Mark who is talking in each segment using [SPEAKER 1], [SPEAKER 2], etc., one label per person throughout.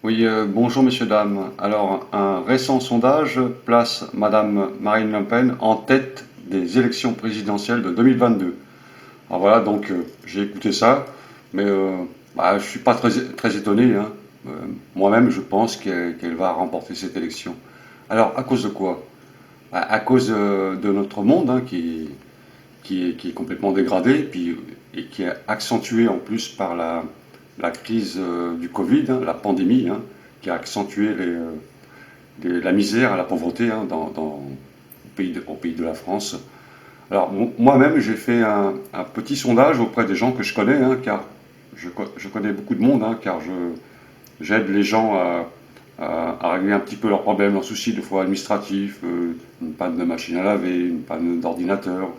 [SPEAKER 1] Oui, bonjour messieurs, dames. Alors, un récent sondage place Madame Marine Le Pen en tête des élections présidentielles de 2022. Alors voilà, donc j'ai écouté ça, mais je suis pas très étonné, hein. Euh, Moi-même, je pense qu'elle va remporter cette élection. Alors, à cause de quoi? À cause de notre monde, hein, qui est complètement dégradé, et qui est accentué en plus par la crise du Covid, hein, la pandémie, hein, qui a accentué la misère et la pauvreté, hein, au pays de la France. Alors moi-même, j'ai fait un petit sondage auprès des gens que je connais, hein, car je connais beaucoup de monde, hein, car j'aide les gens à régler un petit peu leurs problèmes, leurs soucis, des fois administratifs, une panne de machine à laver, une panne d'ordinateur.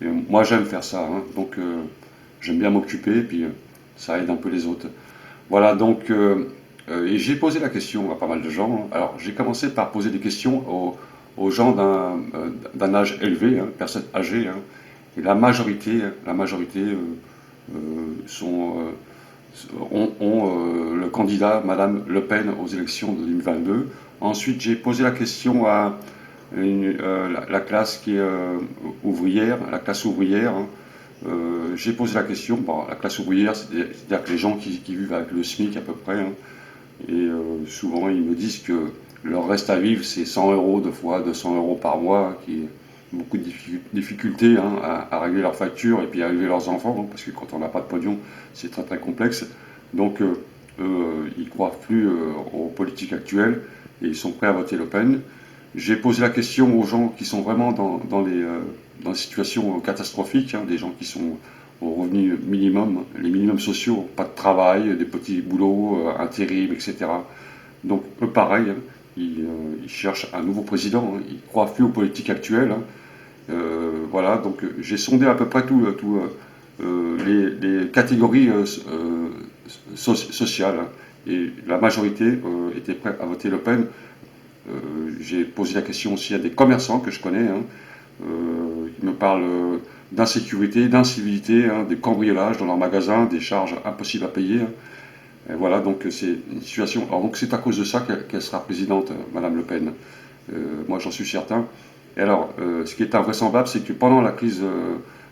[SPEAKER 1] Et moi, j'aime faire ça, hein, donc j'aime bien m'occuper, et puis ça aide un peu les autres. Voilà, donc, et j'ai posé la question à pas mal de gens, hein. Alors, j'ai commencé par poser des questions aux gens d'un âge élevé, hein, personnes âgées, hein. Et la majorité sont, ont le candidat Madame Le Pen aux élections de 2022. Ensuite, j'ai posé la question à la classe qui est ouvrière, la classe ouvrière, hein. J'ai posé la question, bon, la classe ouvrière, c'est-à-dire que les gens qui vivent avec le SMIC à peu près, hein. Et souvent ils me disent que leur reste à vivre c'est 100 euros, deux fois 200 euros par mois, qui est beaucoup de difficultés, hein, à régler leurs factures et puis à élever leurs enfants, hein, parce que quand on n'a pas de pognon, c'est très très complexe. Donc ils ne croient plus aux politiques actuelles et ils sont prêts à voter Le Pen. J'ai posé la question aux gens qui sont vraiment dans des situations catastrophiques, hein, des gens qui sont au revenu minimum, les minimums sociaux, pas de travail, des petits boulots, intérim, etc. Donc eux pareil, hein, ils cherchent un nouveau président, hein, ils croient plus aux politiques actuelles, hein. Voilà, donc j'ai sondé à peu près tout, les catégories sociales, hein, et la majorité était prête à voter Le Pen. J'ai posé la question aussi à des commerçants que je connais, hein, qui me parlent d'insécurité, d'incivilité, hein, des cambriolages dans leurs magasins, des charges impossibles à payer, hein. Et voilà, donc c'est une situation. Alors donc c'est à cause de ça qu'elle sera présidente, Madame Le Pen. Moi j'en suis certain. Et alors, ce qui est invraisemblable, c'est que pendant la crise,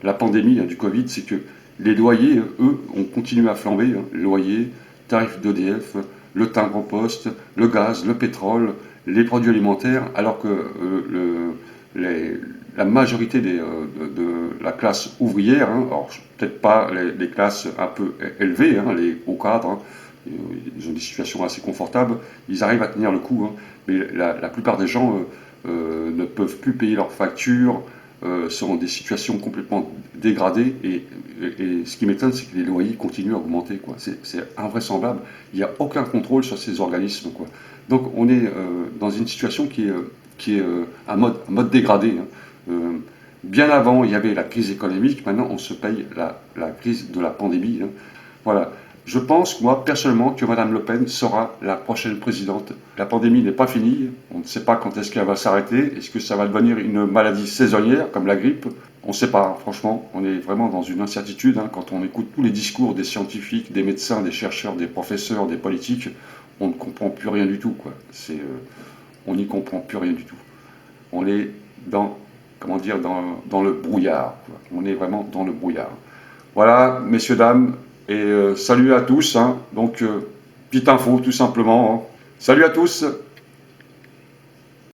[SPEAKER 1] la pandémie, hein, du Covid, c'est que les loyers, eux, ont continué à flamber, hein. Loyers, tarifs d'EDF, le timbre au poste, le gaz, le pétrole, les produits alimentaires, alors que la majorité de la classe ouvrière, hein, alors peut-être pas les classes un peu élevées, hein, les hauts cadres, hein, ils ont des situations assez confortables, ils arrivent à tenir le coup, hein, mais la plupart des gens ne peuvent plus payer leurs factures, sont dans des situations complètement dégradées, et ce qui m'étonne, c'est que les loyers continuent à augmenter, quoi. C'est invraisemblable, il n'y a aucun contrôle sur ces organismes, quoi. Donc on est dans une situation qui est un mode dégradé, hein. Bien avant, il y avait la crise économique, maintenant on se paye la crise de la pandémie, hein. Voilà. Je pense, moi, personnellement, que Madame Le Pen sera la prochaine présidente. La pandémie n'est pas finie, on ne sait pas quand est-ce qu'elle va s'arrêter. Est-ce que ça va devenir une maladie saisonnière, comme la grippe? On ne sait pas, franchement, on est vraiment dans une incertitude, hein. Quand on écoute tous les discours des scientifiques, des médecins, des chercheurs, des professeurs, des politiques, on ne comprend plus rien du tout, quoi. On n'y comprend plus rien du tout. On est dans, comment dire, dans le brouillard, quoi. On est vraiment dans le brouillard. Voilà, messieurs, dames, et salut à tous, hein. Donc, petite info, tout simplement, hein. Salut à tous!